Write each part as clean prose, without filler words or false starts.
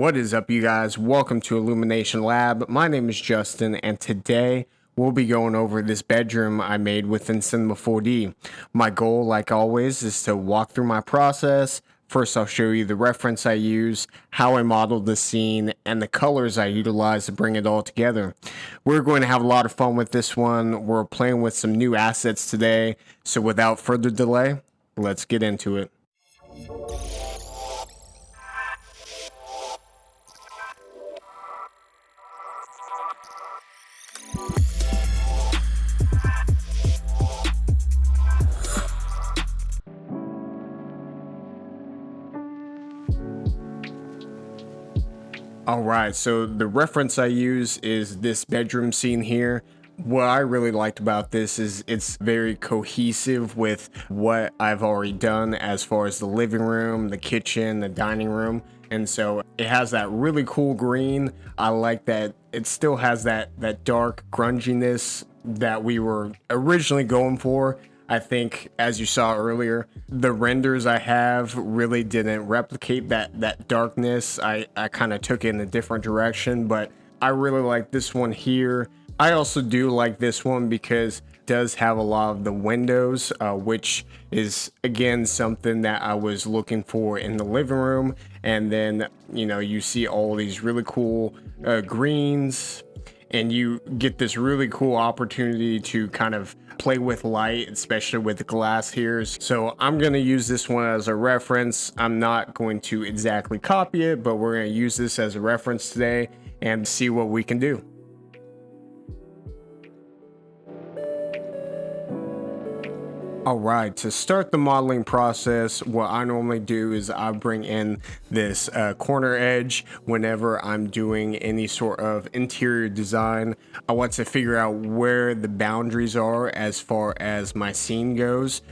What is up, you guys? Welcome to Illumination Lab. My name is Justin, and today we'll be going over this bedroom I made within Cinema 4D. My goal, like always, is to walk through my process. First, I'll show you the reference I use, how I modeled the scene, and the colors I utilized to bring it all together. We're going to have a lot of fun with this one. We're playing with some new assets today, so without further delay, let's get into it. Alright, so the reference I use is this bedroom scene here. What I really liked about this is it's very cohesive with what I've already done as far as the living room, the kitchen, the dining room. And so it has that really cool green. I like that it still has that dark grunginess that we were originally going for. I think, as you saw earlier, the renders I have really didn't replicate that darkness. I kind of took it in a different direction, but I really like this one here. I also do like this one because it does have a lot of the windows, which is, again, something that I was looking for in the living room. And then, you see all these really cool greens, and you get this really cool opportunity to kind of play with light, especially with the glass here. So I'm going to use this one as a reference. I'm not going to exactly copy it, but we're going to use this as a reference today and see what we can do. Alright, to start the modeling process, what I normally do is I bring in this corner edge whenever I'm doing any sort of interior design. I want to figure out where the boundaries are as far as my scene goes.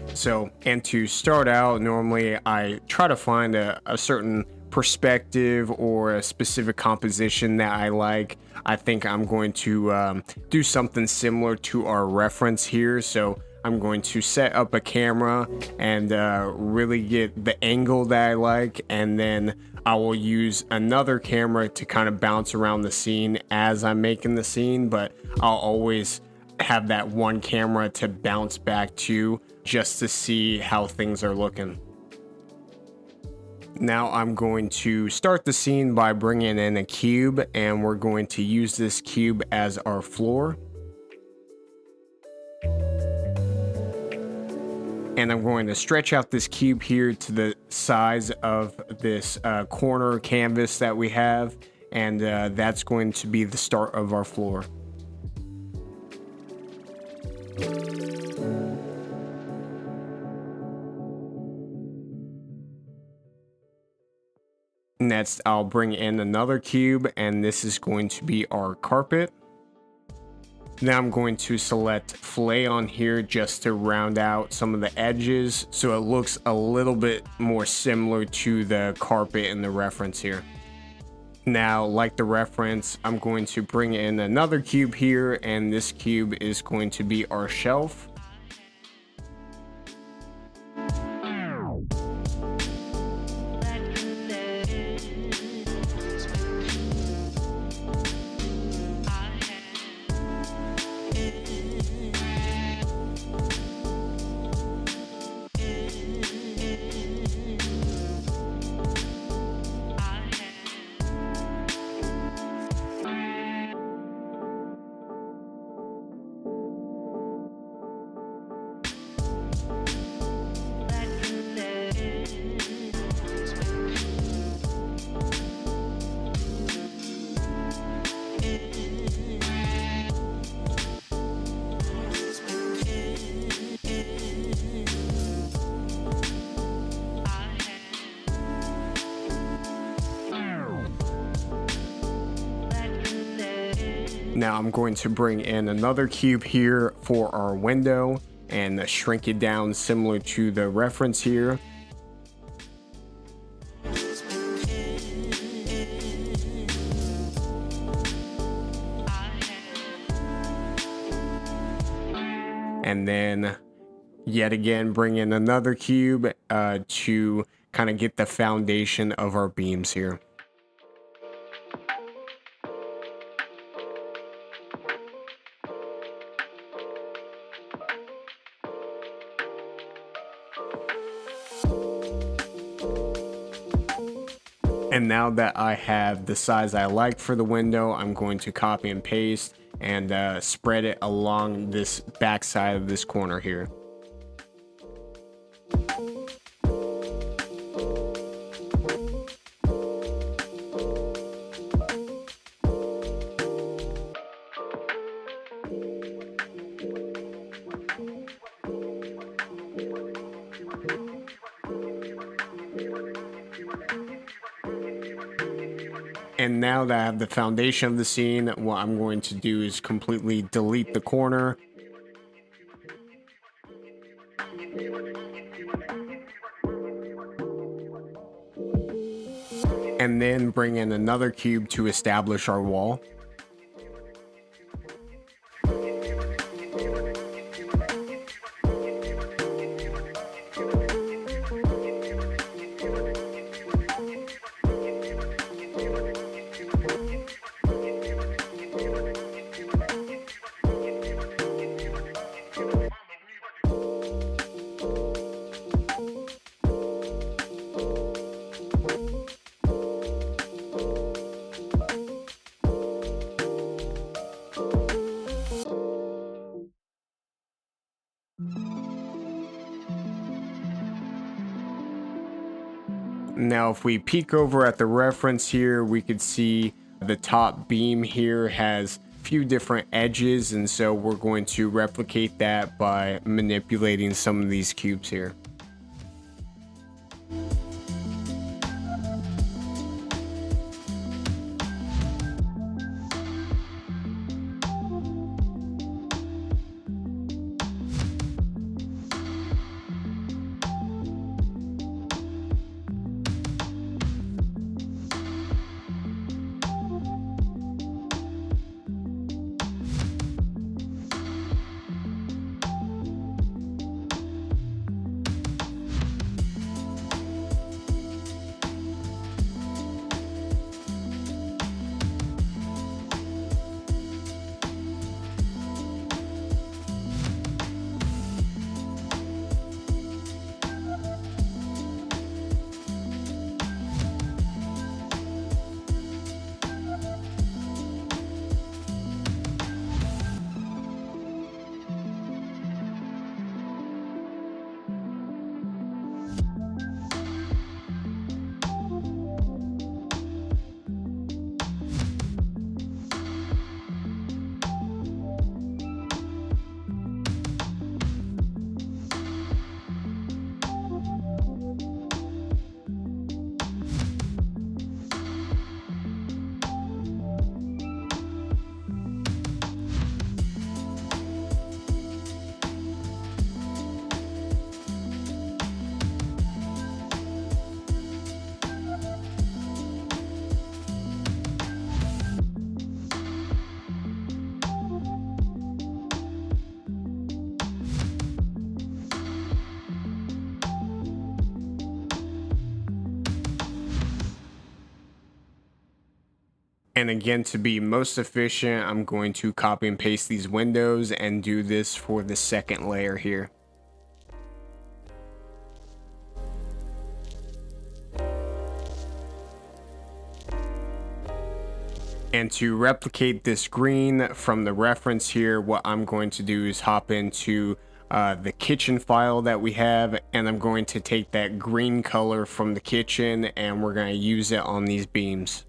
And to start out, normally I try to find a certain perspective or a specific composition that I like. I think I'm going to do something similar to our reference here. So I'm going to set up a camera and really get the angle that I like, and then I will use another camera to kind of bounce around the scene as I'm making the scene, but I'll always have that one camera to bounce back to just to see how things are looking. Now I'm going to start the scene by bringing in a cube, and we're going to use this cube as our floor. And I'm going to stretch out this cube here to the size of this corner canvas that we have, and that's going to be the start of our floor. Next, I'll bring in another cube, and this is going to be our carpet. Now I'm going to select fillet on here just to round out some of the edges so it looks a little bit more similar to the carpet in the reference here. Now, like the reference, I'm going to bring in another cube here, and this cube is going to be our shelf. Now I'm going to bring in another cube here for our window and shrink it down similar to the reference here. And then yet again bring in another cube to kind of get the foundation of our beams here. And now that I have the size I like for the window, I'm going to copy and paste and spread it along this back side of this corner here. And now that I have the foundation of the scene, what I'm going to do is completely delete the corner. And then bring in another cube to establish our wall. Now, if we peek over at the reference here, we could see the top beam here has a few different edges, and so we're going to replicate that by manipulating some of these cubes here. And again, to be most efficient, I'm going to copy and paste these windows and do this for the second layer here. And to replicate this green from the reference here, what I'm going to do is hop into the kitchen file that we have, and I'm going to take that green color from the kitchen and we're going to use it on these beams.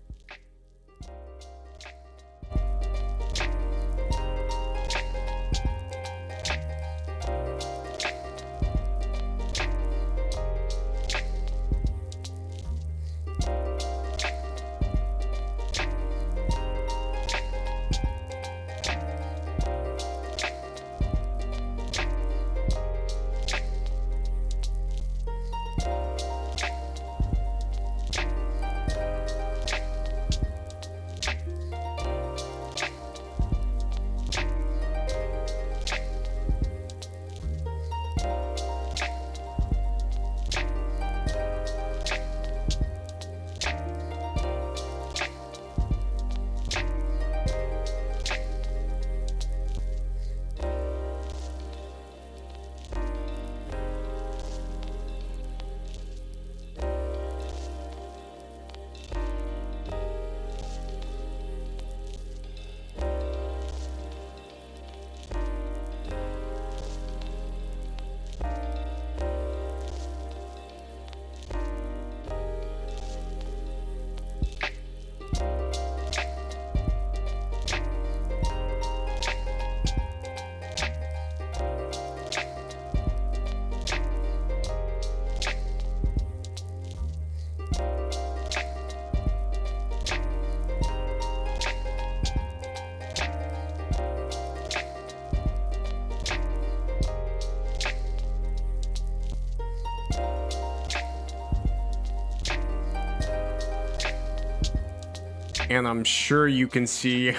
And I'm sure you can see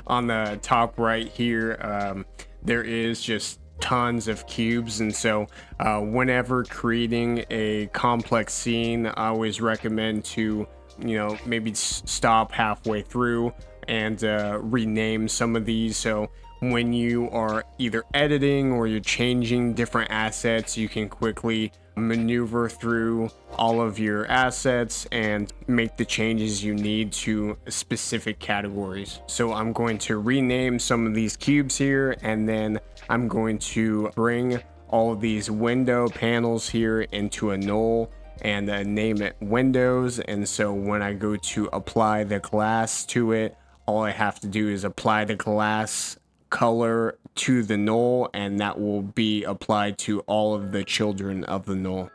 on the top right here, there is just tons of cubes. And so whenever creating a complex scene, I always recommend to, maybe stop halfway through and rename some of these. So when you are either editing or you're changing different assets, you can quickly maneuver through all of your assets and make the changes you need to specific categories. So I'm going to rename some of these cubes here, and then I'm going to bring all of these window panels here into a null and name it windows. And so when I go to apply the glass to it, all I have to do is apply the glass color to the null, and that will be applied to all of the children of the null.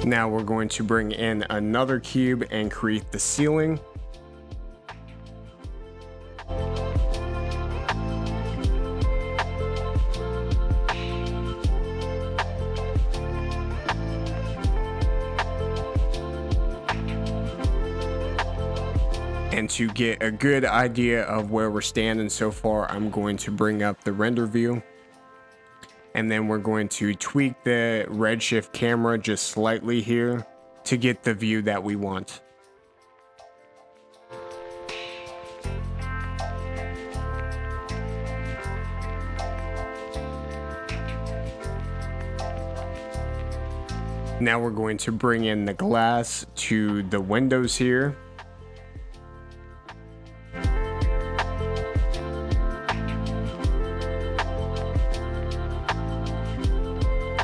Now we're going to bring in another cube and create the ceiling. And to get a good idea of where we're standing so far, I'm going to bring up the render view. And then we're going to tweak the Redshift camera just slightly here to get the view that we want. Now we're going to bring in the glass to the windows here.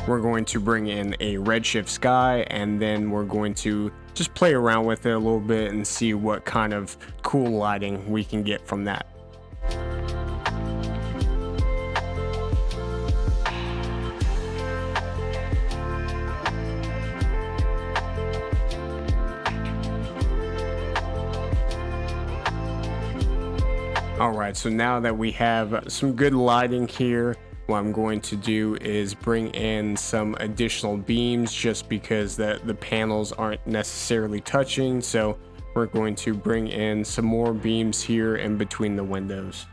We're going to bring in a Redshift sky, and then we're going to just play around with it a little bit and see what kind of cool lighting we can get from that. All right, so now that we have some good lighting here, what I'm going to do is bring in some additional beams just because the panels aren't necessarily touching. So we're going to bring in some more beams here in between the windows.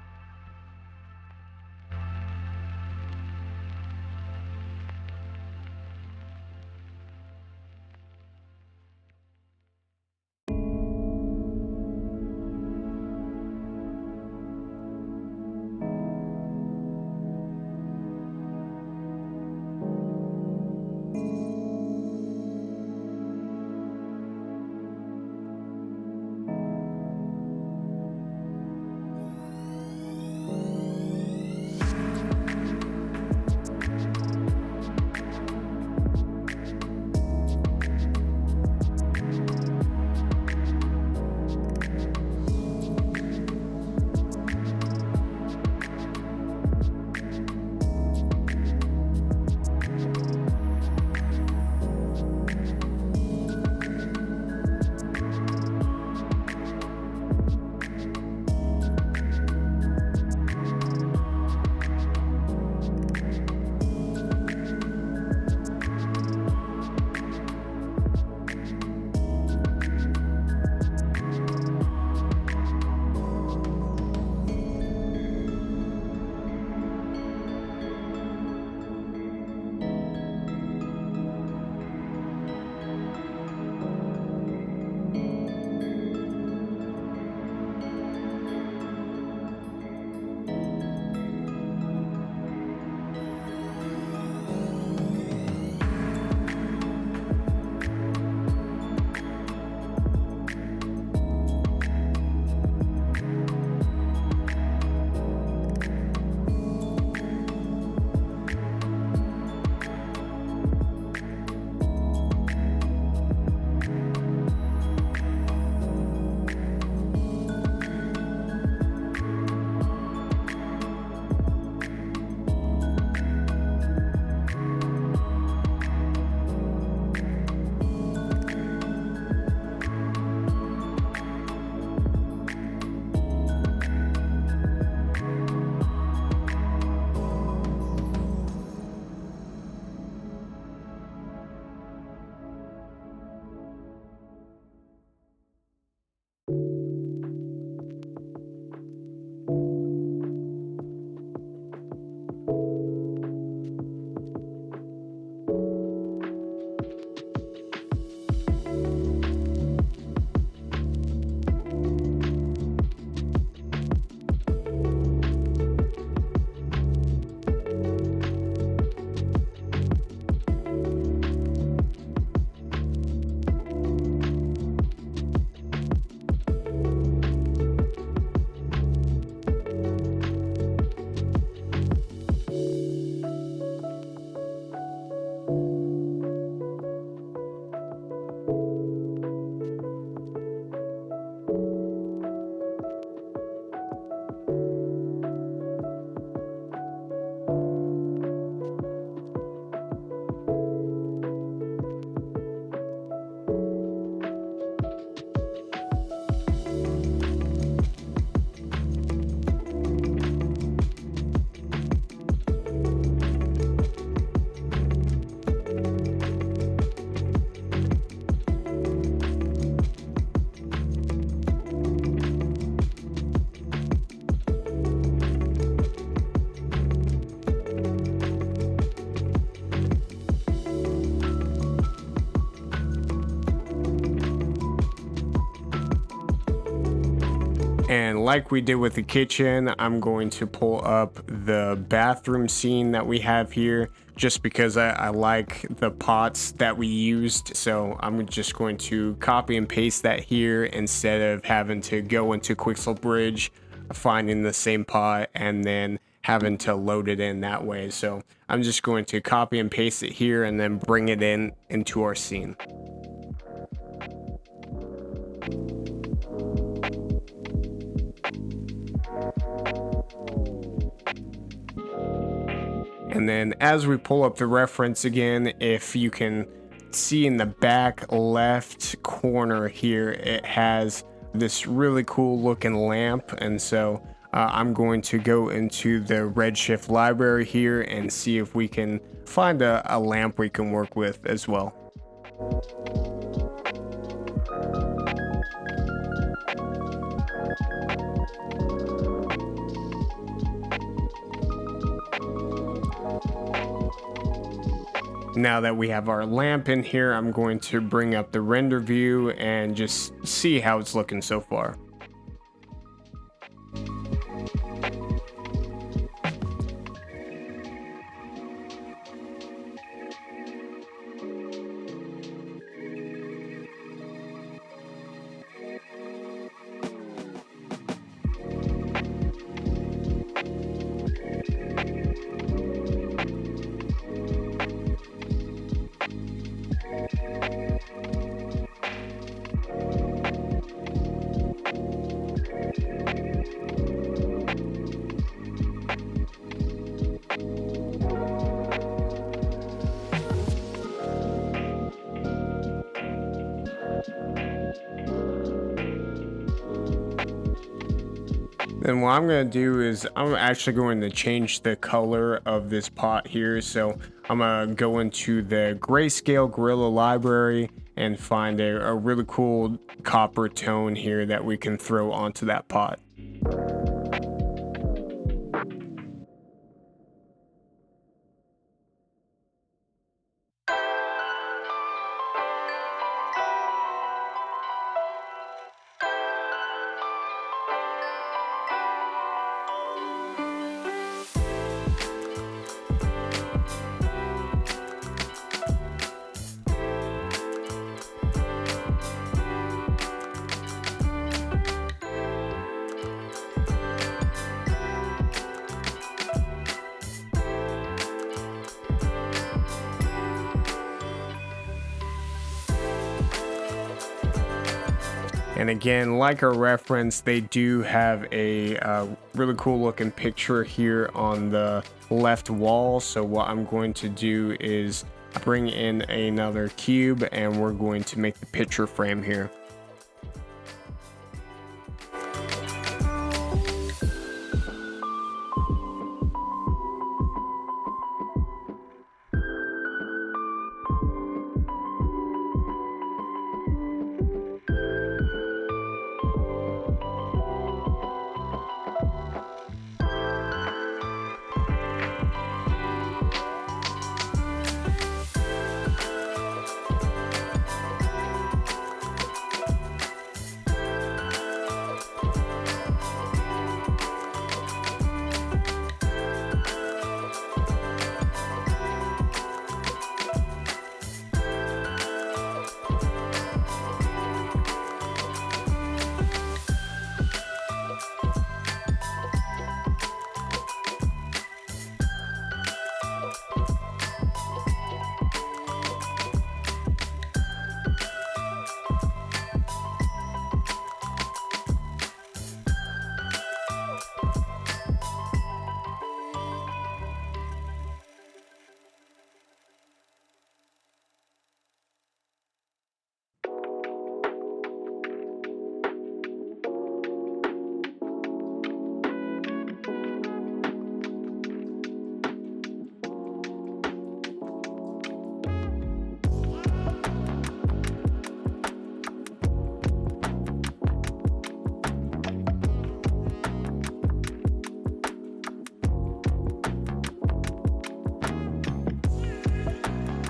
And like we did with the kitchen, I'm going to pull up the bathroom scene that we have here just because I like the pots that we used. So I'm just going to copy and paste that here instead of having to go into Quixel Bridge, finding the same pot and then having to load it in that way. So I'm just going to copy and paste it here and then bring it in into our scene. And then as we pull up the reference again, if you can see in the back left corner here, it has this really cool looking lamp. And so I'm going to go into the Redshift library here and see if we can find a lamp we can work with as well. Now that we have our lamp in here, I'm going to bring up the render view and just see how it's looking so far. Then what I'm going to do is I'm actually going to change the color of this pot here. So I'm going to go into the grayscale gorilla library and find a really cool copper tone here that we can throw onto that pot. And again, like our reference, they do have a really cool looking picture here on the left wall. So what I'm going to do is bring in another cube and we're going to make the picture frame here.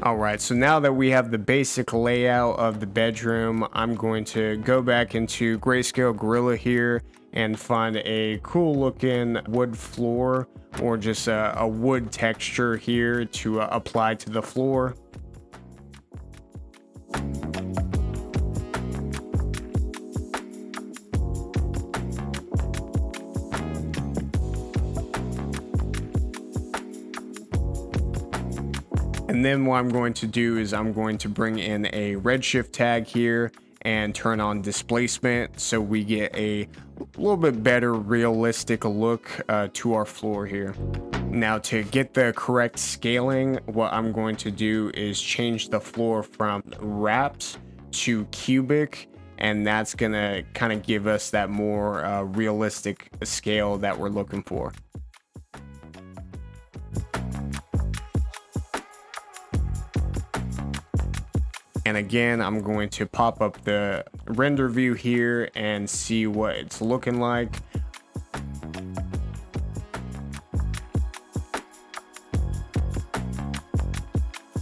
All right, so now that we have the basic layout of the bedroom, I'm going to go back into Grayscale Gorilla here and find a cool looking wood floor or just a wood texture here to apply to the floor. And then what I'm going to do is I'm going to bring in a Redshift tag here and turn on displacement so we get a little bit better realistic look to our floor here. Now to get the correct scaling, what I'm going to do is change the floor from wrapped to cubic and that's gonna kind of give us that more realistic scale that we're looking for. And again, I'm going to pop up the render view here and see what it's looking like.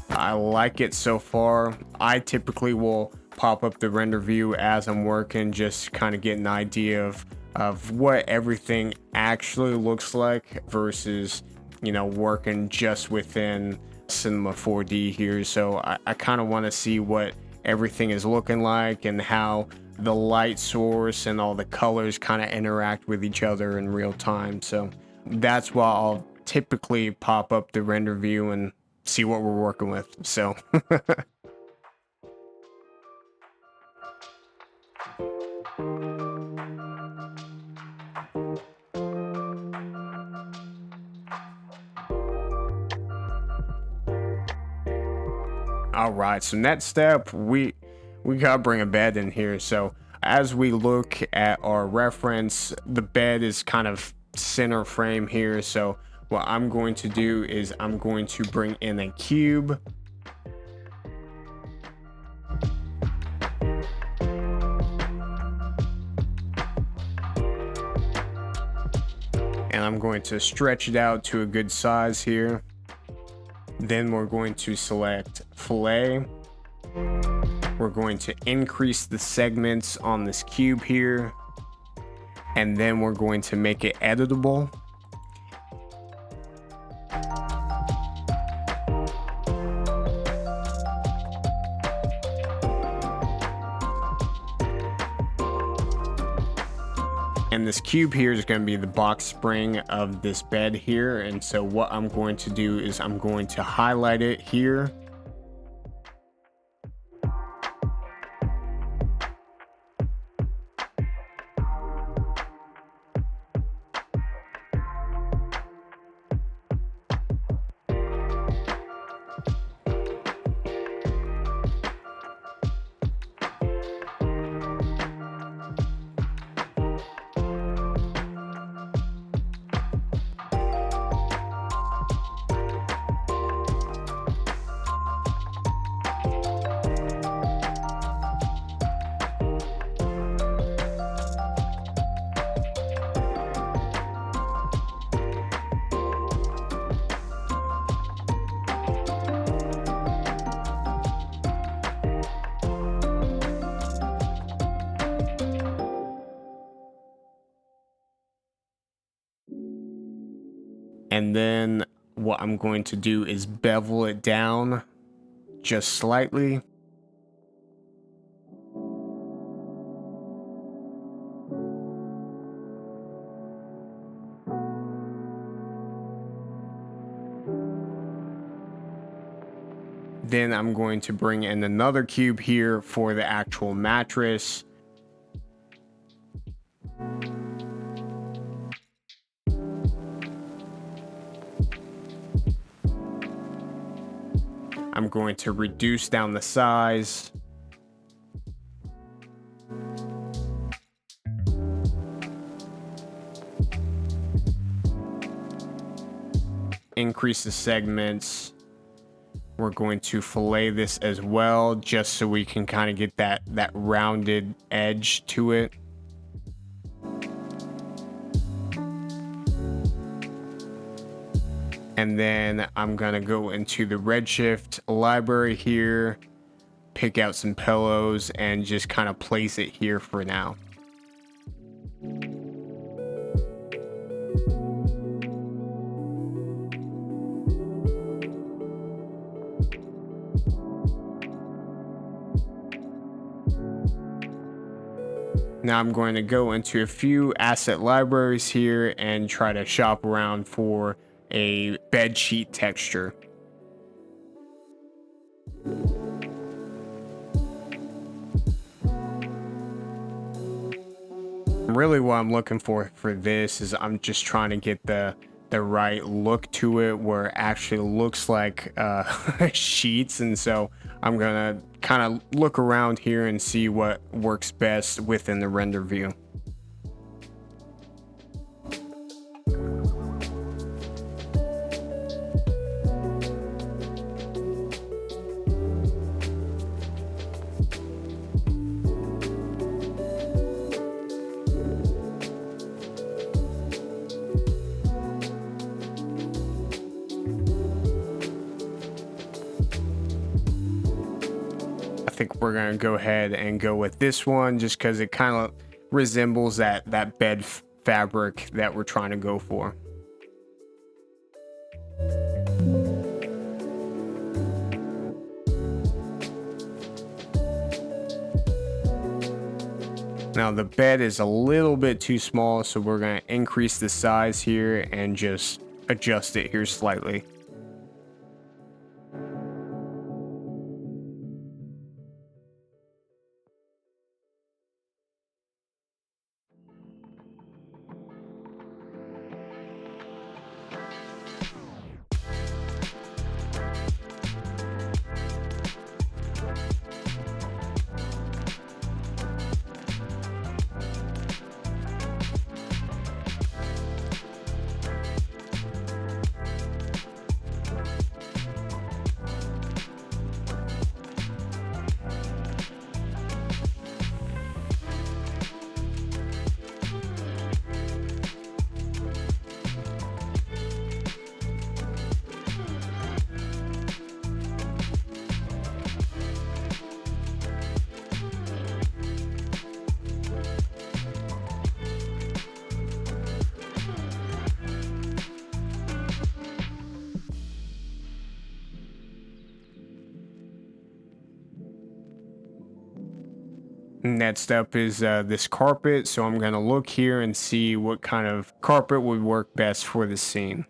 I like it so far. I typically will pop up the render view as I'm working, just kind of get an idea of what everything actually looks like versus, you know, working just within Cinema 4D here. So I kind of want to see what everything is looking like and how the light source and all the colors kind of interact with each other in real time. So that's why I'll typically pop up the render view and see what we're working with. So all right, so next step, we gotta bring a bed in here. So as we look at our reference, the bed is kind of center frame here. So what I'm going to do is I'm going to bring in a cube. And I'm going to stretch it out to a good size here. Then we're going to select fillet. We're going to increase the segments on this cube here. And then we're going to make it editable. And this cube here is going to be the box spring of this bed here. And so what I'm going to do is I'm going to highlight it here. And then what I'm going to do is bevel it down just slightly. Then I'm going to bring in another cube here for the actual mattress. I'm going to reduce down the size. Increase the segments. We're going to fillet this as well, just so we can kind of get that rounded edge to it. And then I'm gonna go into the Redshift library here, pick out some pillows, and just kind of place it here for now. Now I'm going to go into a few asset libraries here and try to shop around for a bed sheet texture. Really what I'm looking for this is I'm just trying to get the right look to it where it actually looks like sheets, and so I'm gonna kind of look around here and see what works best within the render view. I think we're gonna go ahead and go with this one just because it kind of resembles that bed fabric that we're trying to go for. Now the bed is a little bit too small, so we're gonna increase the size here and just adjust it here slightly. Next up is this carpet, so I'm gonna look here and see what kind of carpet would work best for the scene.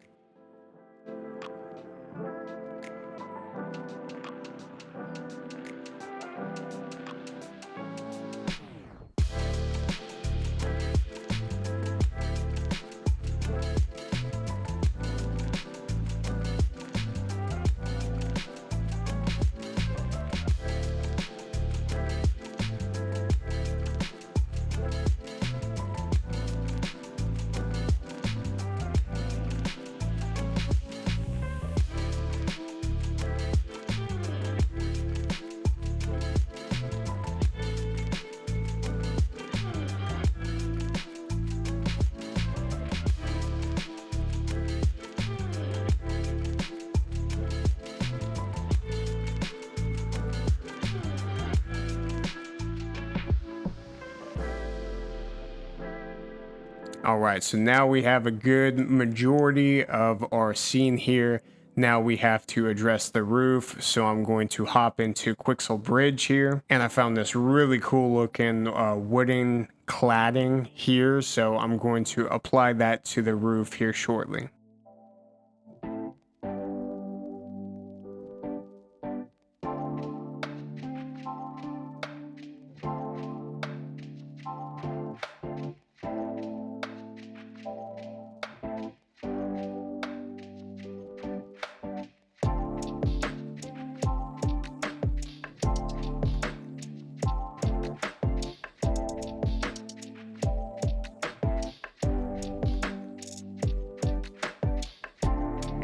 All right, so now we have a good majority of our scene here. Now we have to address the roof, so I'm going to hop into Quixel Bridge here, and I found this really cool looking wooden cladding here, so I'm going to apply that to the roof here shortly.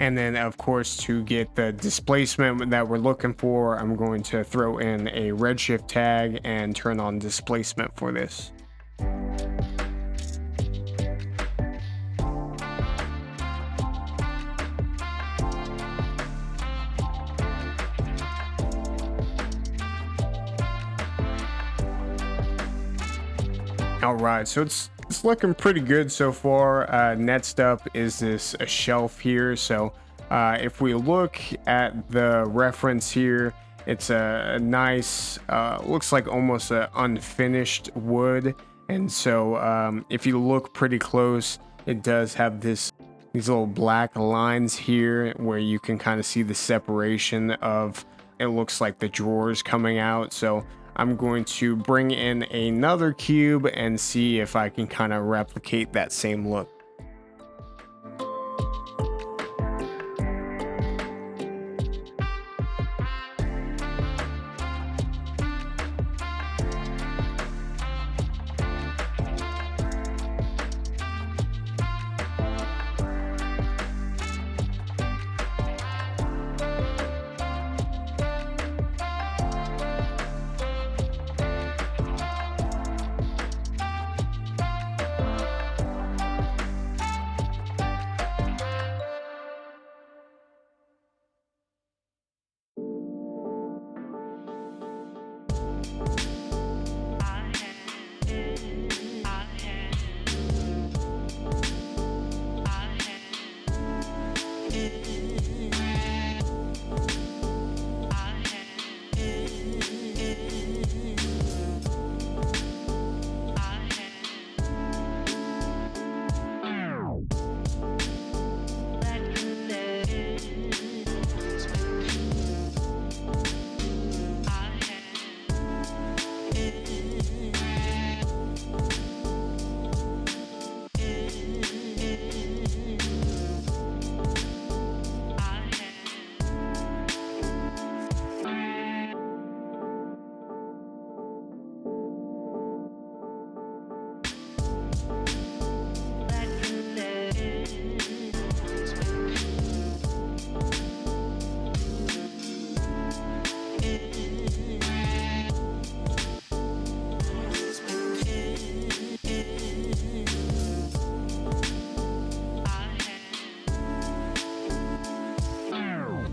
And then of course, to get the displacement that we're looking for, I'm going to throw in a Redshift tag and turn on displacement for this. All right, so it's looking pretty good so far. Next up is a shelf here. So if we look at the reference here, it's a nice, looks like almost an unfinished wood. And so if you look pretty close, it does have these little black lines here where you can kind of see the separation of, it looks like the drawers coming out. So I'm going to bring in another cube and see if I can kind of replicate that same look.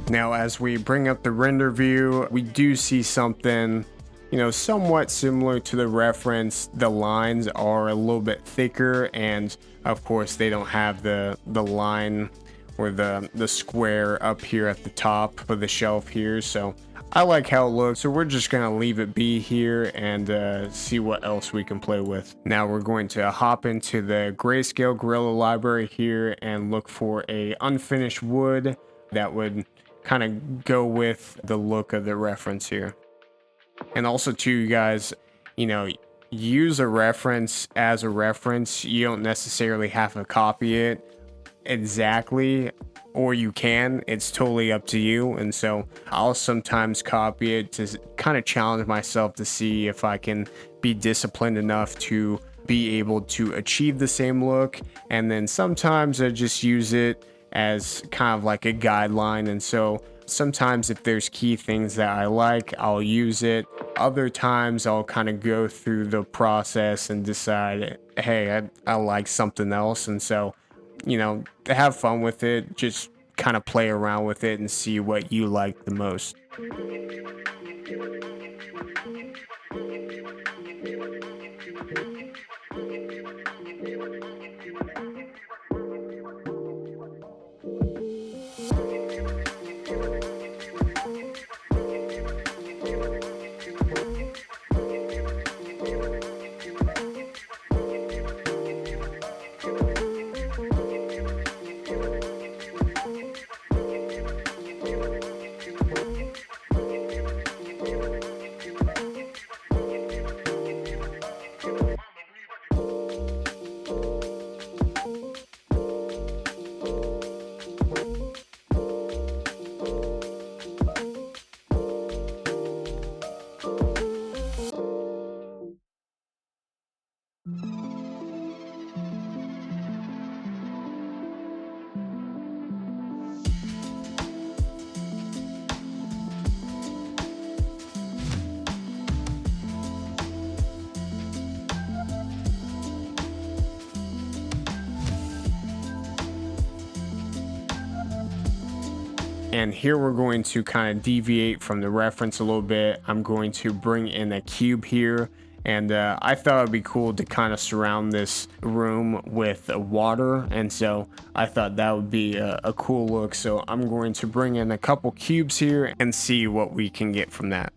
Now, as we bring up the render view, we do see something, somewhat similar to the reference. The lines are a little bit thicker, and of course they don't have the line or the square up here at the top of the shelf here. So I like how it looks, so we're just gonna leave it be here and see what else we can play with. Now we're going to hop into the grayscale gorilla library here and look for a unfinished wood that would kind of go with the look of the reference here. And also too, you guys, use a reference as a reference. You don't necessarily have to copy it exactly, or you can. It's totally up to you. And so I'll sometimes copy it to kind of challenge myself to see if I can be disciplined enough to be able to achieve the same look. And then sometimes I just use it as kind of like a guideline. And so sometimes if there's key things that I like, I'll use it. Other times I'll kind of go through the process and decide, hey, I like something else. And so, have fun with it. Just kind of play around with it and see what you like the most. And here we're going to kind of deviate from the reference a little bit. I'm going to bring in a cube here. And I thought it'd be cool to kind of surround this room with water. And so I thought that would be a cool look. So I'm going to bring in a couple cubes here and see what we can get from that.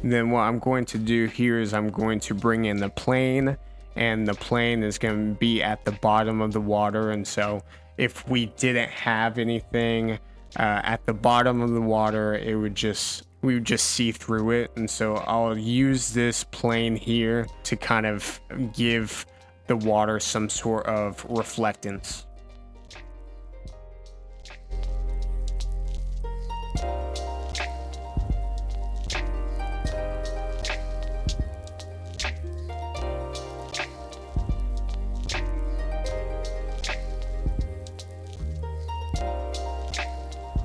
And then what I'm going to do here is I'm going to bring in the plane, and the plane is going to be at the bottom of the water. And so if we didn't have anything at the bottom of the water, we would just see through it. And so I'll use this plane here to kind of give the water some sort of reflectance.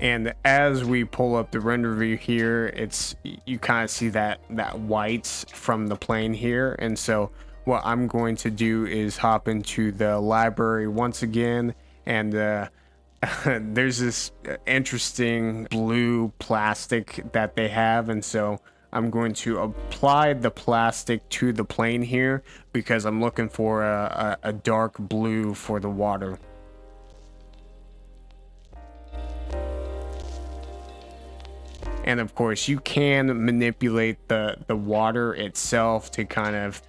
And as we pull up the render view here, you kind of see that white from the plane here. And so what I'm going to do is hop into the library once again, and there's this interesting blue plastic that they have. And so I'm going to apply the plastic to the plane here because I'm looking for a dark blue for the water. And of course, you can manipulate the water itself to kind of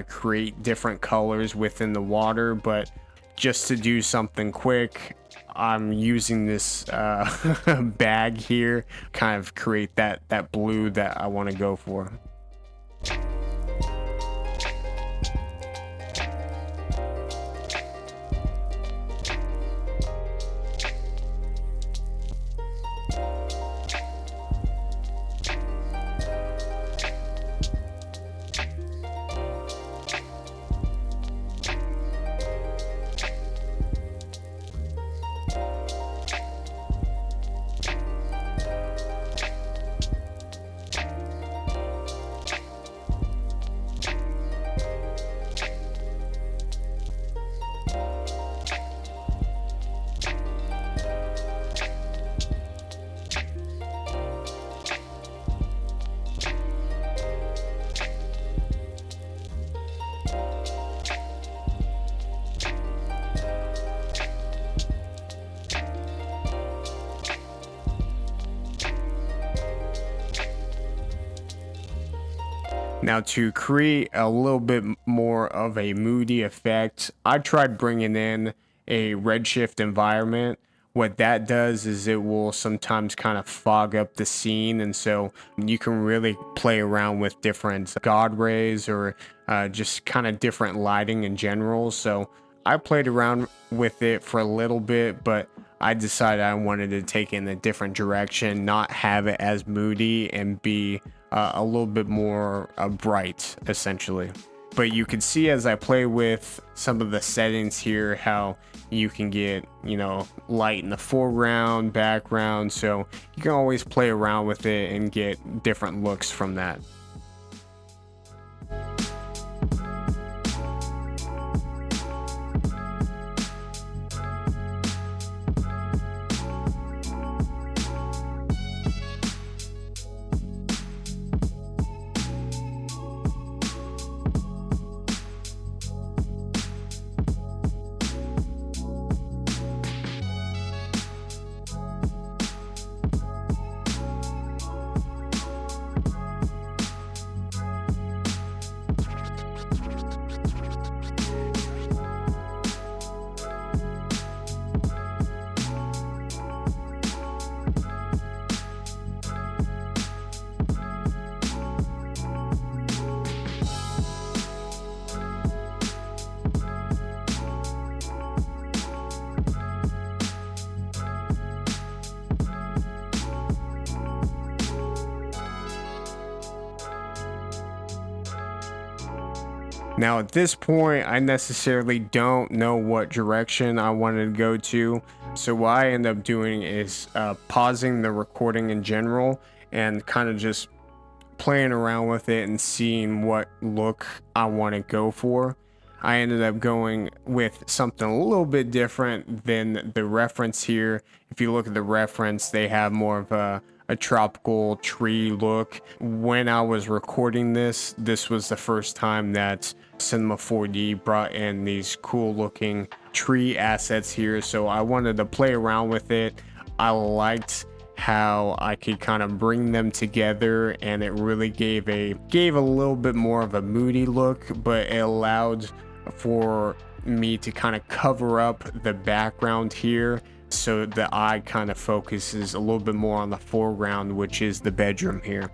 create different colors within the water. But just to do something quick, I'm using this bag here, kind of create that blue that I want to go for. Now, to create a little bit more of a moody effect, I tried bringing in a Redshift environment. What that does is it will sometimes kind of fog up the scene, and so you can really play around with different God rays or just kind of different lighting in general. So I played around with it for a little bit, but I decided I wanted to take it in a different direction, not have it as moody and be a little bit more bright, essentially. But you can see as I play with some of the settings here how you can get, light in the foreground, background. So you can always play around with it and get different looks from that. Now at this point, I necessarily don't know what direction I wanted to go to. So what I end up doing is pausing the recording in general and kind of just playing around with it and seeing what look I want to go for. I ended up going with something a little bit different than the reference here. If you look at the reference, they have more of a tropical tree look. When I was recording this was the first time that Cinema 4D brought in these cool looking tree assets here. So I wanted to play around with it. I liked how I could kind of bring them together, and it really gave a little bit more of a moody look, but it allowed for me to kind of cover up the background here so the eye kind of focuses a little bit more on the foreground, which is the bedroom here.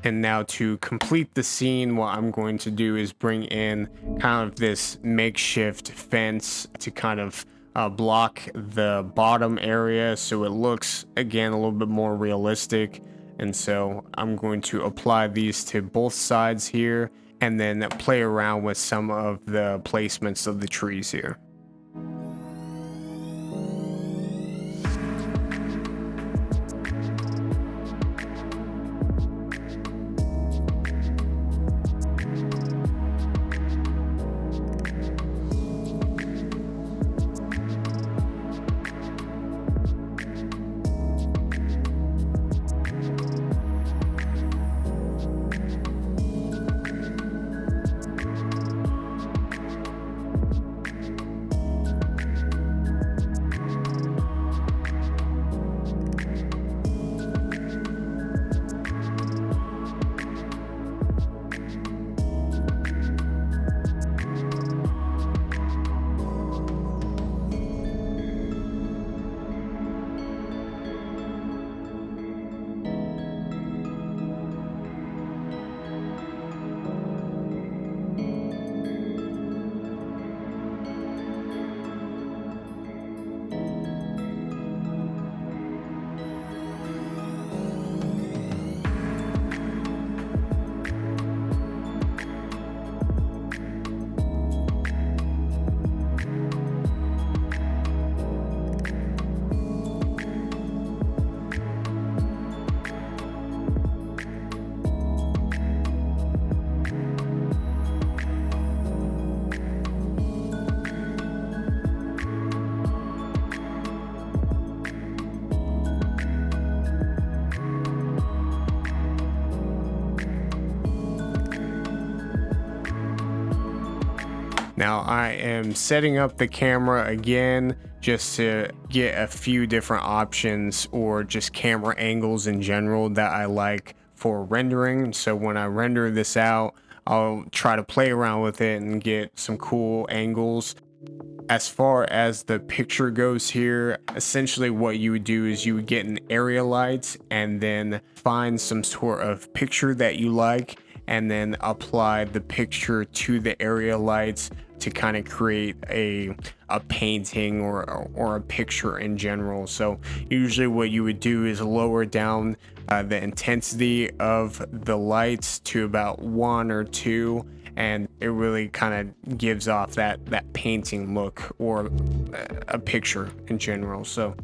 And now to complete the scene, what I'm going to do is bring in kind of this makeshift fence to kind of block the bottom area so it looks, again, a little bit more realistic. And so I'm going to apply these to both sides here and then play around with some of the placements of the trees here. Now I am setting up the camera again just to get a few different options or just camera angles in general that I like for rendering. So when I render this out, I'll try to play around with it and get some cool angles. As far as the picture goes here, essentially what you would do is you would get an area light and then find some sort of picture that you like and then apply the picture to the area lights to kind of create a painting or a picture in general. So usually what you would do is lower down the intensity of the lights to about 1 or 2, and it really kind of gives off that painting look, or a picture in general. So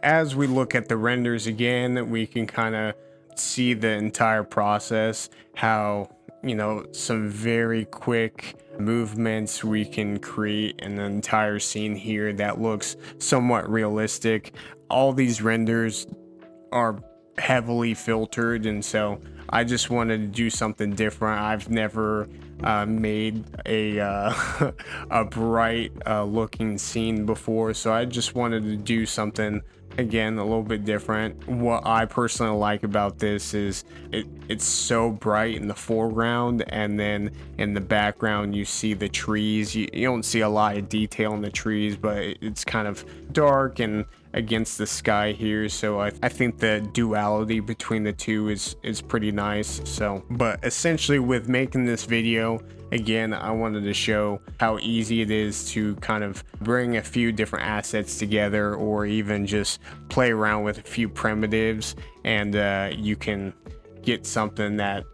as we look at the renders again, we can kind of see the entire process, how, some very quick movements we can create an entire scene here that looks somewhat realistic. All these renders are heavily filtered, and so I just wanted to do something different. I've never made a a bright looking scene before, so I just wanted to do something again a little bit different. What I personally like about this is it's so bright in the foreground, and then in the background you see the trees. You don't see a lot of detail in the trees, but it's kind of dark and against the sky here, so I think the duality between the two is pretty nice. So, but essentially with making this video, again, I wanted to show how easy it is to kind of bring a few different assets together, or even just play around with a few primitives, and you can get something that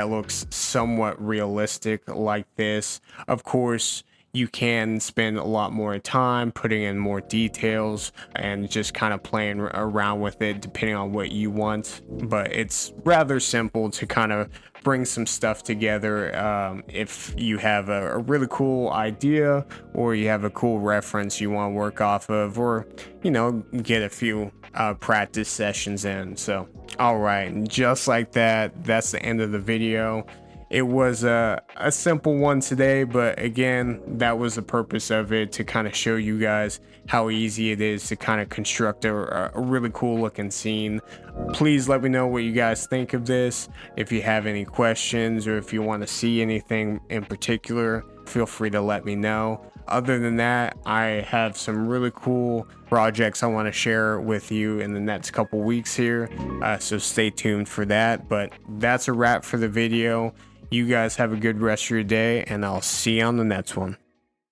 looks somewhat realistic like this. Of course, you can spend a lot more time putting in more details and just kind of playing around with it depending on what you want, but it's rather simple to kind of bring some stuff together. If you have a really cool idea, or you have a cool reference you want to work off of, or get a few practice sessions in. So all right, just like that, that's the end of the video. It was a simple one today, but again, that was the purpose of it, to kind of show you guys how easy it is to kind of construct a really cool looking scene. Please let me know what you guys think of this. If you have any questions, or if you want to see anything in particular, feel free to let me know. Other than that, I have some really cool projects I want to share with you in the next couple weeks here, so stay tuned for that. But that's a wrap for the video. You guys have a good rest of your day, and I'll see you on the next one.